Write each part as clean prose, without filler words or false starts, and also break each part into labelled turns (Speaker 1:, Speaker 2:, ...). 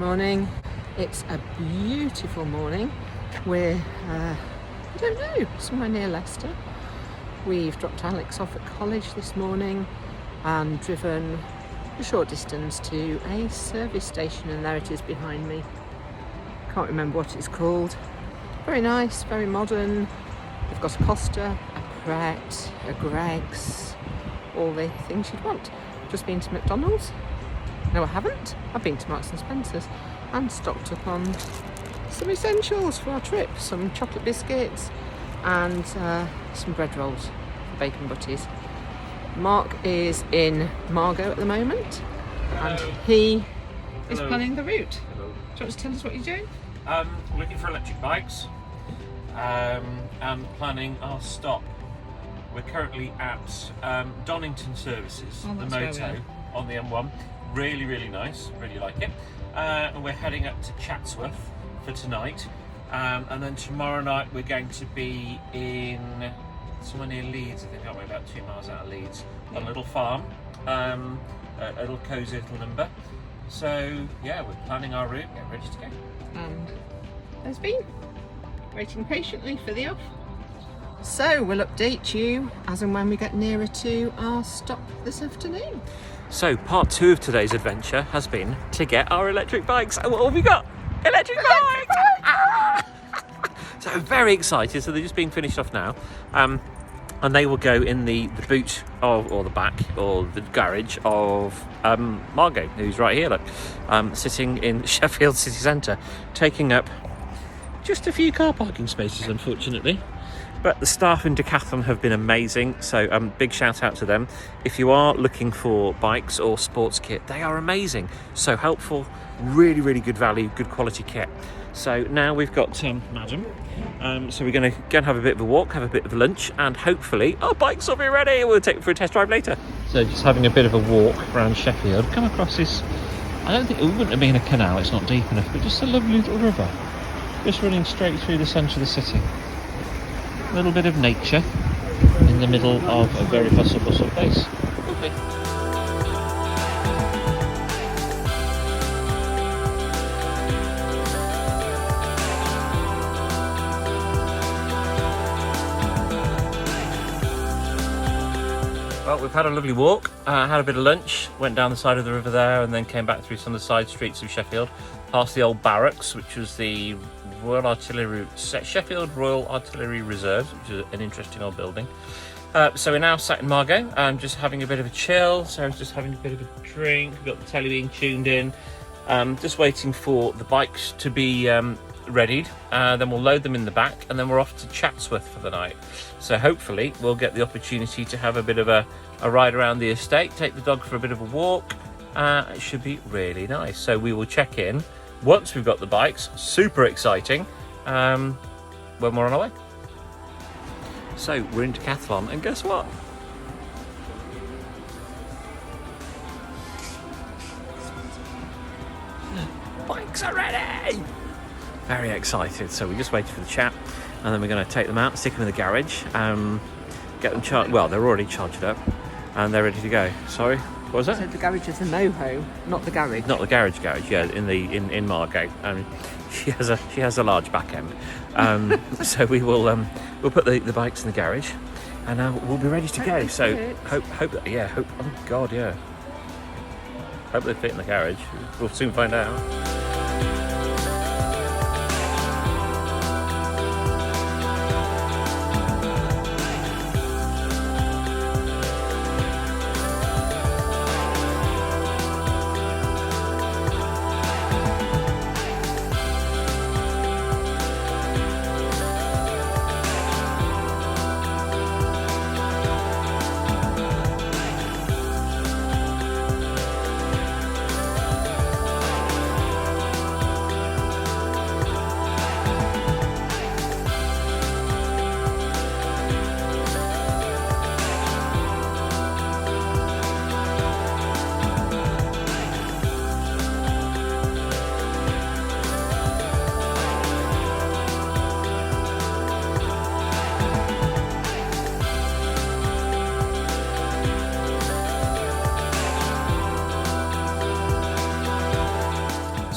Speaker 1: morning. It's a beautiful morning. We're, I don't know, somewhere near Leicester. We've dropped Alex off at college this morning and driven a short distance to a service station, and there it is behind me. Can't remember what it's called. Very nice, very modern. They've got a Costa, a Pret, a Greggs, all the things you'd want. Just been to McDonald's. No, I haven't. I've been to Marks and Spencer's and stocked up on some essentials for our trip. Some chocolate biscuits and some bread rolls for bacon butties. Mark is in Margo at the moment.
Speaker 2: Hello.
Speaker 1: And he is
Speaker 2: Hello.
Speaker 1: planning the route.
Speaker 2: Hello.
Speaker 1: Do you want to tell us what you're doing?
Speaker 2: Looking for electric bikes and planning our stop. We're currently at Donington Services,
Speaker 1: Oh,
Speaker 2: the
Speaker 1: that's where we
Speaker 2: moto on the M1. Really, really nice, really like it. And we're heading up to Chatsworth for tonight. And then tomorrow night we're going to be in somewhere near Leeds, I think, aren't we? About 2 miles out of Leeds, on a little farm, a little cosy little number. So yeah, we're planning our route, get ready to go.
Speaker 1: And there's been waiting patiently for the off. So we'll update you as and when we get nearer to our stop this afternoon.
Speaker 2: So part 2 of today's adventure has been to get our electric bikes. And what have we got? Electric bikes! Ah! So I'm very excited. So they're just being finished off now. And they will go in the boot of, or the back, or the garage of Margo, who's right here, look, sitting in Sheffield city centre, taking up just a few car parking spaces, unfortunately. But the staff in Decathlon have been amazing, so big shout out to them. If you are looking for bikes or sports kit, they are amazing. So helpful, really, really good value, good quality kit. So now we've got Madam. So we're going to go and have a bit of a walk, have a bit of lunch, and hopefully our bikes will be ready. We'll take it for a test drive later. So just having a bit of a walk around Sheffield, come across this, I don't think it wouldn't have been a canal, it's not deep enough, but just a lovely little river. Just running straight through the centre of the city. A little bit of nature in the middle of a very hustle bustle place. Lovely. Well, we've had a lovely walk, had a bit of lunch, went down the side of the river there, and then came back through some of the side streets of Sheffield, past the old barracks, which was the Sheffield Royal Artillery Reserves, which is an interesting old building. So we're now sat in Margo, just having a bit of a chill. Sarah's just having a bit of a drink. We've got the telly being tuned in. Just waiting for the bikes to be readied. Then we'll load them in the back, and then we're off to Chatsworth for the night. So hopefully we'll get the opportunity to have a bit of a ride around the estate, take the dog for a bit of a walk. It should be really nice. So we will check in once we've got the bikes. Super exciting when we're on our way. So we're in Decathlon, and guess what? Bikes are ready! Very excited. So we just waited for the chap, and then we're going to take them out, stick them in the garage, get them charged. Well, they're already charged up and they're ready to go. Sorry, what was that?
Speaker 1: So the garage is a moho, not the garage.
Speaker 2: Not the garage, yeah, in Margo. She has a large back end. So we'll put the bikes in the garage, and we'll be ready to go. So hope oh god, yeah. Hope they fit in the garage. We'll soon find out.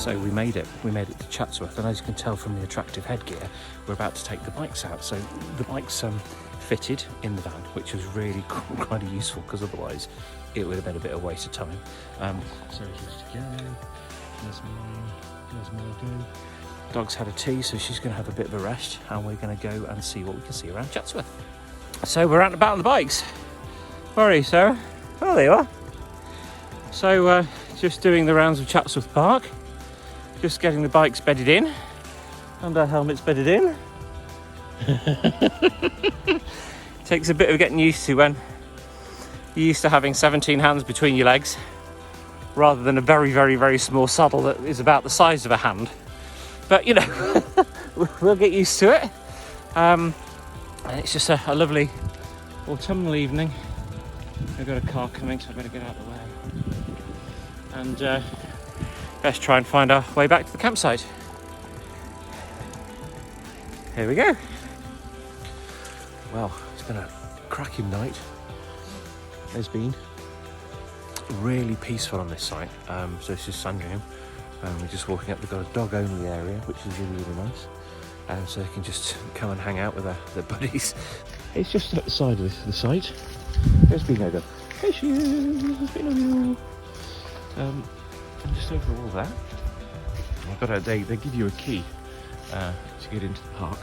Speaker 2: So we made it to Chatsworth, and as you can tell from the attractive headgear, we're about to take the bikes out. So the bikes fitted in the van, which was really kind of useful, because otherwise it would have been a bit of a waste of time. So here's to go. There's mine, there's Margo. Dog's had a tea, so she's going to have a bit of a rest, and we're going to go and see what we can see around Chatsworth. So we're out and about on the bikes. Where are you, Sarah? Oh, there you are. So just doing the rounds of Chatsworth Park, just getting the bikes bedded in and our helmets bedded in. Takes a bit of getting used to when you're used to having 17 hands between your legs, rather than a very, very, very small saddle that is about the size of a hand. But you know, we'll get used to it. And it's just a lovely autumnal evening. We've got a car coming, so I better get out of the way. And best try and find our way back to the campsite. Here we go. Well, it's been a cracking night. There's been really peaceful on this site. So this is Sandringham. We're just walking up. We've got a dog-only area, which is really, really nice. So they can just come and hang out with their buddies. It's just at the side of the site. There's been no dog. Hey, she is. There's been no. And just over the wall there, I've got they give you a key to get into the park.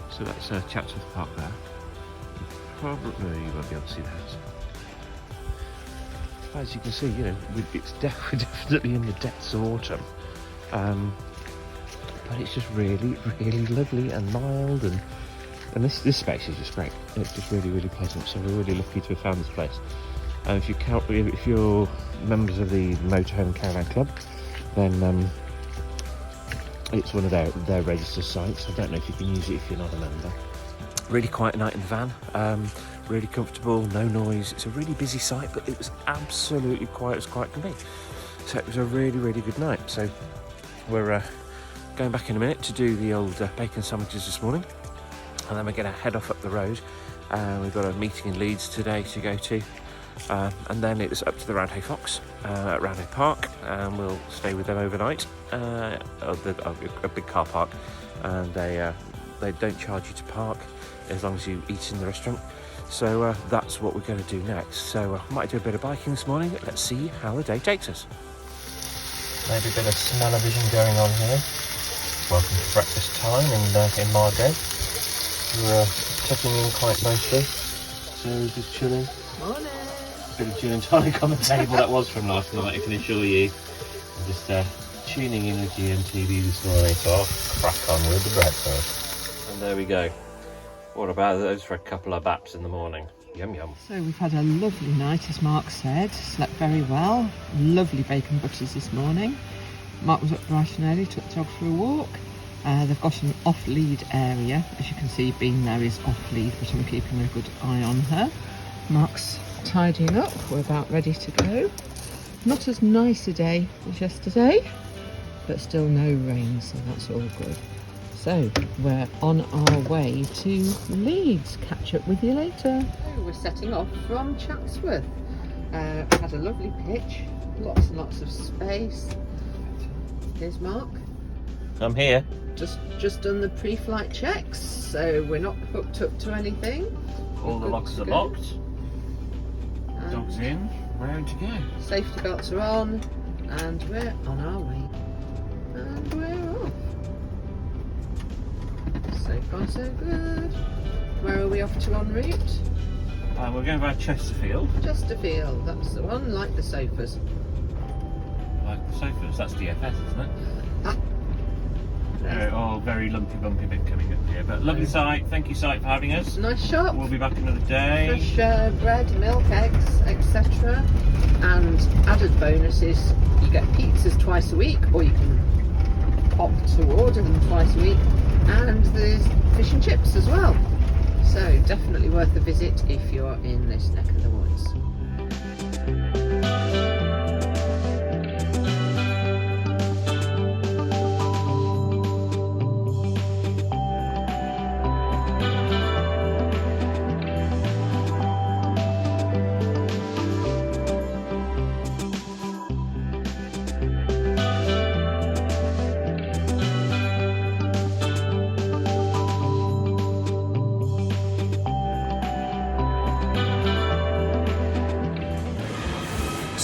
Speaker 2: So that's Chatsworth Park there. Probably you won't be able to see the house. As you can see, you know, it's definitely in the depths of autumn. But it's just really, really lovely and mild, and this space is just great. It's just really, really pleasant. So we're really lucky to have found this place. If you're members of the Motorhome Caravan Club, then it's one of their registered sites. I don't know if you can use it if you're not a member. Really quiet night in the van. Really comfortable, no noise. It's a really busy site, but it was absolutely quiet as quiet can be. So it was a really, really good night. So we're going back in a minute to do the old bacon sandwiches this morning, and then we're going to head off up the road. We've got a meeting in Leeds today to go to, and then it's up to the Roundhay Fox at Roundhay Park, and we'll stay with them overnight. A big car park, and they don't charge you to park as long as you eat in the restaurant. So that's what we're going to do next. So I might do a bit of biking this morning. Let's see how the day takes us. Maybe a bit of smell-o-vision going on here. Welcome to breakfast time in Margo. We're tucking in quite nicely. So just chilling.
Speaker 1: Morning.
Speaker 2: A bit of gin and tonic on the table. That was from last night, I can assure you. I'm just tuning in the GMTV this morning, so I'll crack on with the breakfast. And there we go. What about those for a couple of baps in the morning? Yum yum.
Speaker 1: So we've had a lovely night, as Mark said. Slept very well. Lovely bacon butties this morning. Mark was up bright and early, took the dog for a walk. They've got an off-lead area. As you can see, Bean there is off-lead, but I'm keeping a good eye on her. Mark's tidying up. We're about ready to go. Not as nice a day as yesterday, but still no rain, so that's all good. So we're on our way to Leeds. Catch up with you later. So we're setting off from Chatsworth. Had a lovely pitch, lots and lots of space. Here's Mark.
Speaker 2: I'm here.
Speaker 1: Just done the pre-flight checks, so we're not hooked up to anything.
Speaker 2: All the locks are locked. Dog's in, ready to go.
Speaker 1: Safety belts are on, and we're on our way. And we're off. So far so good. Where are we off to en route?
Speaker 2: We're going by Chesterfield.
Speaker 1: Chesterfield, that's the one, like the sofas.
Speaker 2: Like the sofas, that's DFS, isn't it?
Speaker 1: Ah.
Speaker 2: Oh, very lumpy bumpy bit coming up here, but lovely site. Thank you, site, for having us.
Speaker 1: Nice shop.
Speaker 2: We'll be back another day.
Speaker 1: Fresh bread, milk, eggs, etc. And added bonuses, you get pizzas twice a week, or you can opt to order them twice a week. And there's fish and chips as well. So definitely worth a visit if you're in this neck of the woods.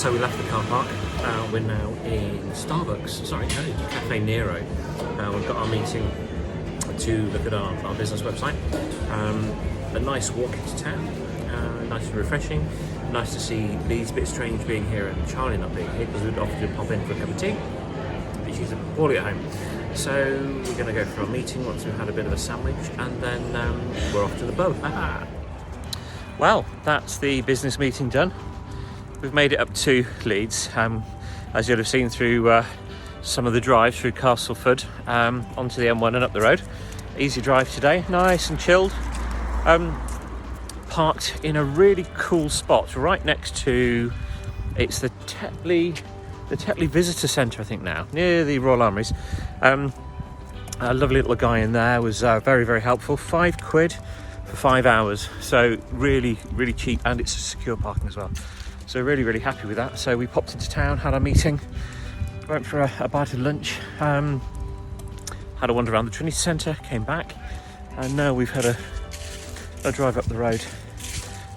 Speaker 2: So we left the car park. We're now in Starbucks. Sorry, no, Cafe Nero. We've got our meeting to look at our business website. A nice walk into town. Nice and refreshing. Nice to see Leeds. A bit strange being here and Charlie not being here because we'd often pop in for a cup of tea. But she's poorly at home. So we're going to go for our meeting once we've had a bit of a sandwich, and then we're off to the pub. Well, that's the business meeting done. We've made it up to Leeds, as you'll have seen through some of the drive through Castleford onto the M1 and up the road. Easy drive today, nice and chilled. Parked in a really cool spot right next to, it's the Tetley Visitor Centre, I think now, near the Royal Armouries. A lovely little guy in there was very, very helpful. £5 for 5 hours, so really, really cheap, and it's secure parking as well. So really, really happy with that. So we popped into town, had our meeting, went for a bite of lunch, had a wander around the Trinity Centre, came back, and now we've had a drive up the road.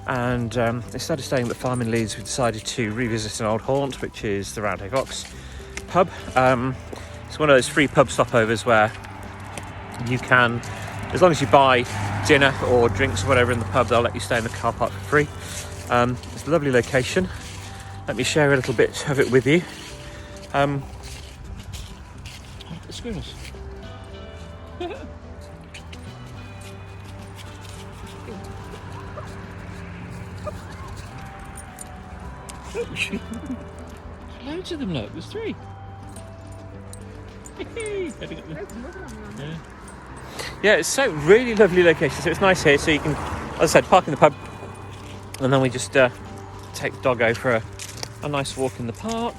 Speaker 2: And instead of staying at the farm in Leeds, we decided to revisit an old haunt, which is the Roundhay Fox pub. It's one of those free pub stopovers where you can, as long as you buy dinner or drinks or whatever in the pub, they'll let you stay in the car park for free. It's a lovely location. Let me share a little bit of it with you. Excuse us. Loads of them, look, there's 3. Yeah, it's so really lovely location. So it's nice here, so you can, as I said, park in the pub, and then we just take the doggo for a nice walk in the park.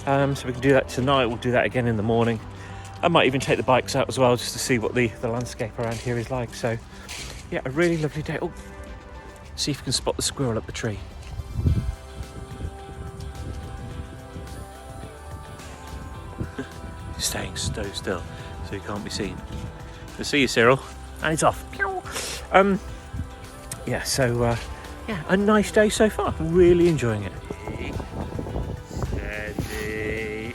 Speaker 2: So we can do that tonight. We'll do that again in the morning. I might even take the bikes out as well, just to see what the landscape around here is like. So yeah, a really lovely day. Oh, see if you can spot the squirrel up the tree. Staying so still, so you can't be seen. We'll see you, Cyril, and it's off. Yeah, so yeah, a nice day so far. Really enjoying it. Steady.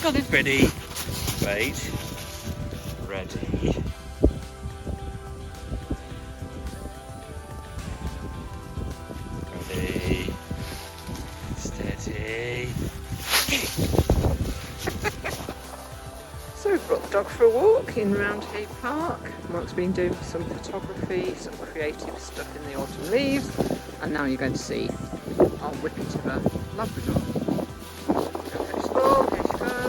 Speaker 2: Got it ready. Wait. Ready. Ready. Steady.
Speaker 1: So we've brought the dog for a walk in Roundhay Park. Mark's been doing some photography, some creative stuff in the autumn leaves, and now you're going to see our wicket of a Labrador. Here she comes.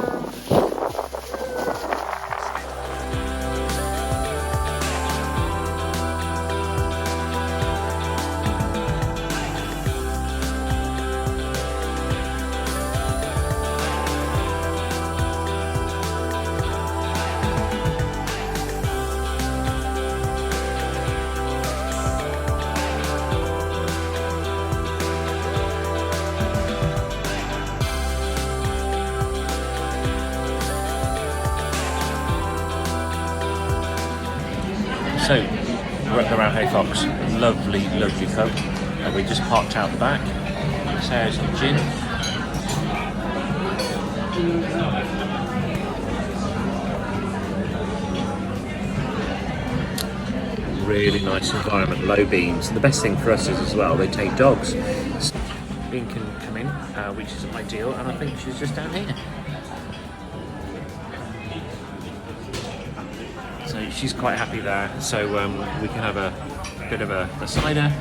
Speaker 2: So, we're at the Roundhay Fox, lovely, lovely pub, and we just parked out the back. Sarah's some gin. Really nice environment, low beams. And the best thing for us is as well, they take dogs. So Bean can come in, which is ideal, and I think she's just down here. So she's quite happy there, so we can have a bit of a cider,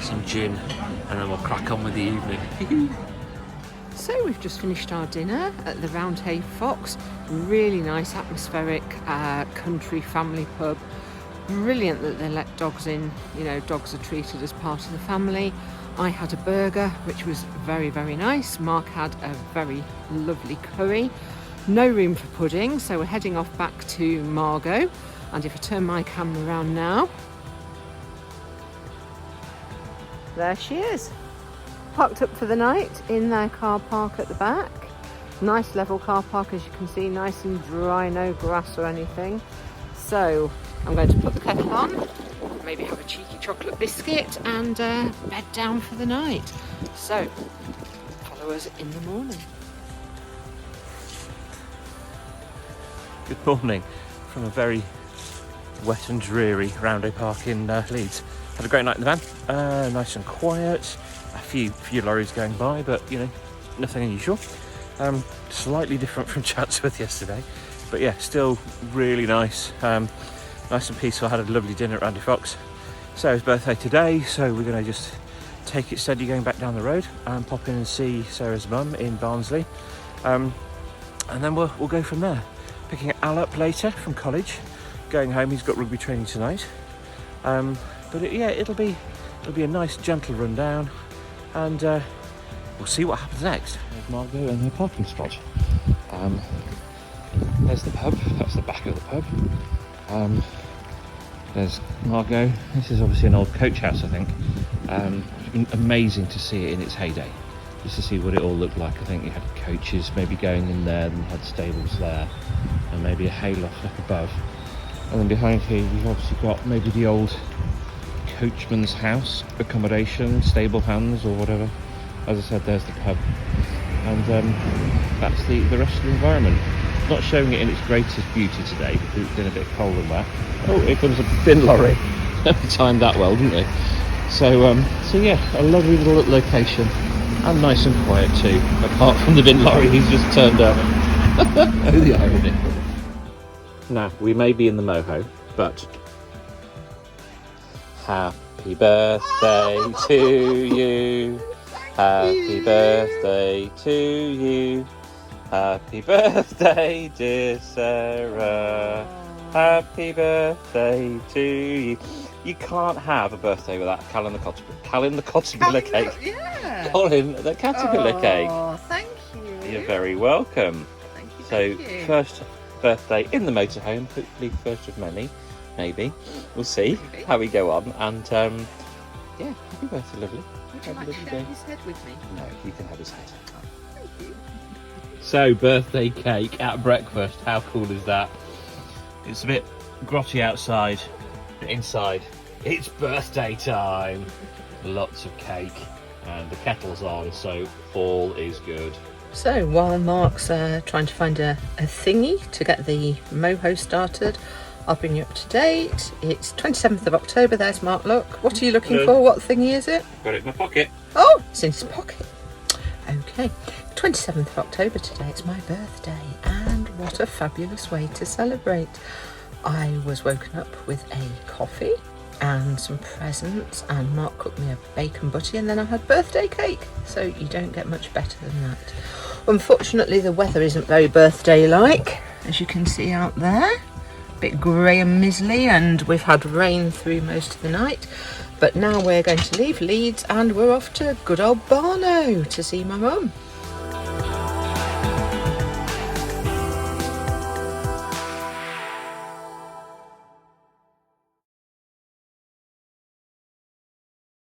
Speaker 2: some gin, and then we'll crack on with the evening.
Speaker 1: So we've just finished our dinner at the Roundhay Fox. Really nice atmospheric country family pub. Brilliant that they let dogs in, you know, dogs are treated as part of the family. I had a burger, which was very, very nice. Mark had a very lovely curry. No room for pudding, so we're heading off back to Margo. And if I turn my camera around now, there she is. Parked up for the night in their car park at the back. Nice level car park, as you can see, nice and dry, no grass or anything. So I'm going to put the kettle on, maybe have a cheeky chocolate biscuit and bed down for the night. So, follow us in the morning.
Speaker 2: Good morning from a very wet and dreary Roundhay Park in Leeds. Had a great night in the van, nice and quiet. A few lorries going by, but you know, nothing unusual. Slightly different from Chatsworth yesterday, but yeah, still really nice. Nice and peaceful. Had a lovely dinner at Roundhay Fox. Sarah's birthday today, so we're going to just take it steady going back down the road and pop in and see Sarah's mum in Barnsley, and then we'll go from there. Picking Al up later from college, going home. He's got rugby training tonight, but it'll be a nice gentle run down, and we'll see what happens next. There's Margo and her parking spot. There's the pub. That's the back of the pub. There's Margo. This is obviously an old coach house, I think. It's been amazing to see it in its heyday, just to see what it all looked like. I think you had coaches maybe going in there, and you had stables there, and maybe a hayloft up above. And then behind here you've obviously got maybe the old coachman's house, accommodation, stable hands or whatever. As I said, there's the pub, and that's the rest of the environment. Not showing it in its greatest beauty today because it's been a bit cold and wet. Oh, here comes a bin lorry. We timed that well, didn't we? So yeah, a lovely little location, and nice and quiet too, apart from the bin lorry who's just turned up. Oh, the irony. Now, we may be in the moho, but happy birthday to you. Happy birthday to you. Happy birthday, dear Sarah. Happy birthday to you. You can't have a birthday without Colin the caterpillar cake.
Speaker 1: Yeah.
Speaker 2: Colin the caterpillar cake.
Speaker 1: Oh, thank you.
Speaker 2: You're very welcome.
Speaker 1: Thank you.
Speaker 2: So, first birthday in the motorhome, hopefully first of many, maybe. We'll see how we go on. And yeah, happy birthday, lovely.
Speaker 1: Would you like to share his head with me?
Speaker 2: No, you can have his head.
Speaker 1: Thank you.
Speaker 2: So, birthday cake at breakfast. How cool is that? It's a bit grotty outside, but inside it's birthday time. Lots of cake, and the kettle's on, so all is good.
Speaker 1: So while Mark's trying to find a thingy to get the moho started, I'll bring you up to date. It's 27th of October. There's Mark, look. What are you looking for? What thingy is it?
Speaker 2: Got it in my pocket.
Speaker 1: Oh, it's in his pocket. Okay, 27th of October today. It's my birthday, and what a fabulous way to celebrate. I was woken up with a coffee and some presents, and Mark cooked me a bacon butty, and then I had birthday cake. So you don't get much better than that. Unfortunately, the weather isn't very birthday-like, as you can see out there. A bit grey and mizzly, and we've had rain through most of the night. But now we're going to leave Leeds, and we're off to good old Barno to see my mum.